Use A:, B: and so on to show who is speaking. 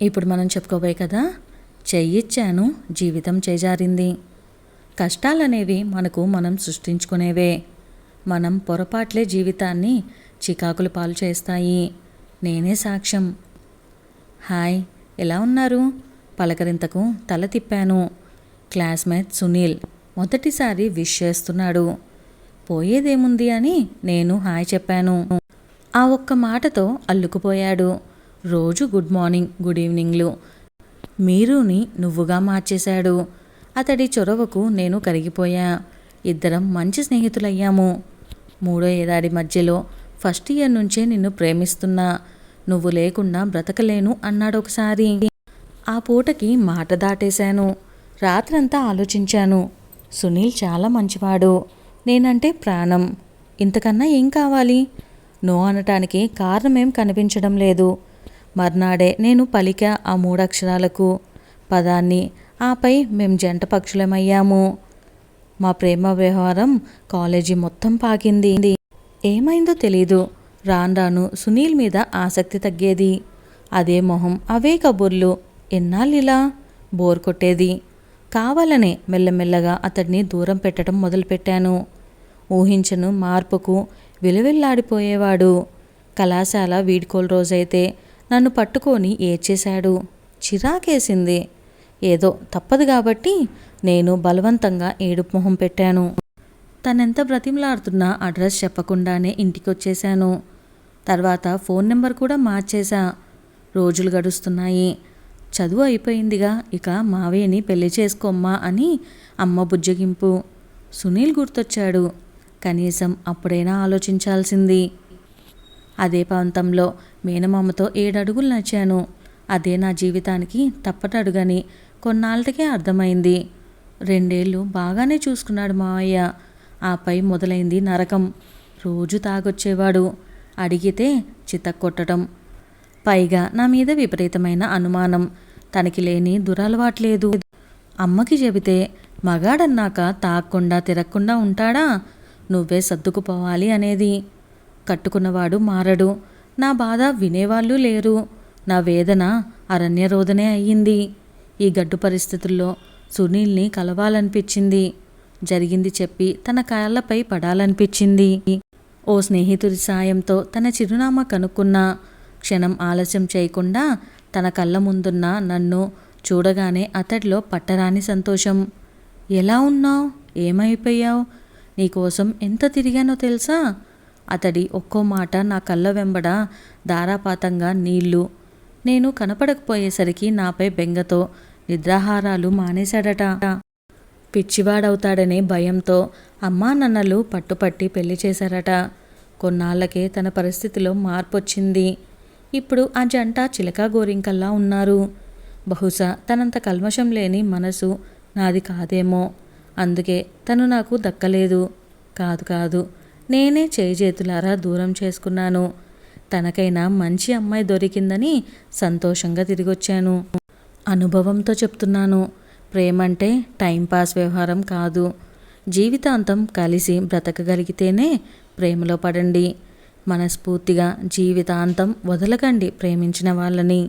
A: ఇప్పుడు మనం చెప్పుకోబోయే కదా, చెయ్యిచ్చాను జీవితం చేజారింది. కష్టాలనేవి మనకు మనం సృష్టించుకునేవే. మనం పొరపాట్లే జీవితాన్ని చికాకులు పాలు చేస్తాయి. నేనే సాక్ష్యం. హాయ్, ఎలా ఉన్నారు? పలకరింతకు తల తిప్పాను. క్లాస్మేట్ సునీల్ మొదటిసారి విష్ చేస్తున్నాడు. పోయేదేముంది అని నేను హాయ్ చెప్పాను. ఆ ఒక్క మాటతో అల్లుకుపోయాడు. రోజు గుడ్ మార్నింగ్, గుడ్ ఈవినింగ్లు మీరుని నువ్వుగా మార్చేశాడు. అతడి చొరవకు నేను కరిగిపోయా. ఇద్దరం మంచి స్నేహితులయ్యాము. 3వ ఏడాది మధ్యలో ఫస్ట్ ఇయర్ నుంచే నిన్ను ప్రేమిస్తున్నా, నువ్వు లేకుండా బ్రతకలేను అన్నాడు ఒకసారి. ఆ పూటకి మాట దాటేశాను. రాత్రంతా ఆలోచించాను. సునీల్ చాలా మంచివాడు, నేనంటే ప్రాణం. ఇంతకన్నా ఏం కావాలి? నో అనటానికి కారణమేం కనిపించడం లేదు. మర్నాడే నేను పలికా ఆ 3 అక్షరాలకు పదాన్ని. ఆపై మేం జంట పక్షులమయ్యాము. మా ప్రేమ వ్యవహారం కాలేజీ మొత్తం పాకింది. ఏమైందో తెలీదు. రాను సునీల్ మీద ఆసక్తి తగ్గేది. అదే మొహం, అవే కబుర్లు. ఎన్నాళ్ళిలా? బోర్ కొట్టేది. కావాలనే మెల్లమెల్లగా అతడిని దూరం పెట్టడం మొదలుపెట్టాను. ఊహించను మార్పుకు విలువెల్లాడిపోయేవాడు. కళాశాల వీడ్కోలు రోజైతే నన్ను పట్టుకొని ఏడ్చేశాడు. చిరాకేసింది. ఏదో తప్పదు కాబట్టి నేను బలవంతంగా ఏడుపు మొహం పెట్టాను. తనెంత బ్రతిమలాడుతున్నా అడ్రస్ చెప్పకుండానే ఇంటికొచ్చేశాను. తర్వాత ఫోన్ నెంబర్ కూడా మార్చేశా. రోజులు గడుస్తున్నాయి. చదువు అయిపోయిందిగా, ఇక మావయ్యని పెళ్లి చేసుకోమ్మా అని అమ్మ బుజ్జగింపు. సునీల్ గుర్తొచ్చాడు. కనీసం అప్పుడైనా ఆలోచించాల్సింది. అదే ప్రాంతంలో మేనమామతో 7 అడుగులు నడిచాను. అదే నా జీవితానికి తప్పటడుగని కొన్నాళ్ళకే అర్థమైంది. 2 ఏళ్ళు బాగానే చూసుకున్నాడు మావయ్య. ఆపై మొదలైంది నరకం. రోజు తాగొచ్చేవాడు. అడిగితే చితక్కొట్టడం. పైగా నా మీద విపరీతమైన అనుమానం. తనకి లేని దురలవాట్లేదు. అమ్మకి చెబితే మగాడన్నాక తాగకుండా తిరగకుండా ఉంటాడా? నువ్వే సర్దుకుపోవాలి అనేది. కట్టుకున్నవాడు మారడు. నా బాధ వినేవాళ్ళు లేరు. నా వేదన అరణ్యరోదనే అయ్యింది. ఈ గడ్డు పరిస్థితుల్లో సునీల్ని కలవాలనిపించింది. జరిగింది చెప్పి తన కాళ్ళపై పడాలనిపించింది. ఓ స్నేహితుడి సాయంతో తన చిరునామా కనుక్కున్నా. క్షణం ఆలస్యం చేయకుండా తన కళ్ళ ముందున్న నన్ను చూడగానే అతడిలో పట్టరాని సంతోషం. ఎలా ఉన్నావు? ఏమైపోయావు? నీకోసం ఎంత తిరిగానో తెలుసా? అతడి ఒక్కో మాట నా కళ్ళ వెంబడ ధారాపాతంగా నీళ్లు. నేను కనపడకపోయేసరికి నాపై బెంగతో నిద్రాహారాలు మానేశాడట. పిచ్చివాడవుతాడనే భయంతో అమ్మా నాన్నలు పట్టుపట్టి పెళ్లి చేశారట. కొన్నాళ్లకే తన పరిస్థితిలో మార్పొచ్చింది. ఇప్పుడు ఆ జంట చిలకా గోరింకల్లా ఉన్నారు. బహుశా తనంత కల్మషం లేని మనసు నాది కాదేమో. అందుకే తను నాకు దక్కలేదు. కాదు, నేనే చేతులారా దూరం చేసుకున్నాను. తనకైనా మంచి అమ్మాయి దొరికిందని సంతోషంగా తిరిగొచ్చాను. అనుభవంతో చెప్తున్నాను. ప్రేమంటే టైంపాస్ వ్యవహారం కాదు. జీవితాంతం కలిసి బ్రతకగలిగితేనే ప్రేమలో పడండి. మనస్ఫూర్తిగా జీవితాంతం వదలకండి ప్రేమించిన వాళ్ళని.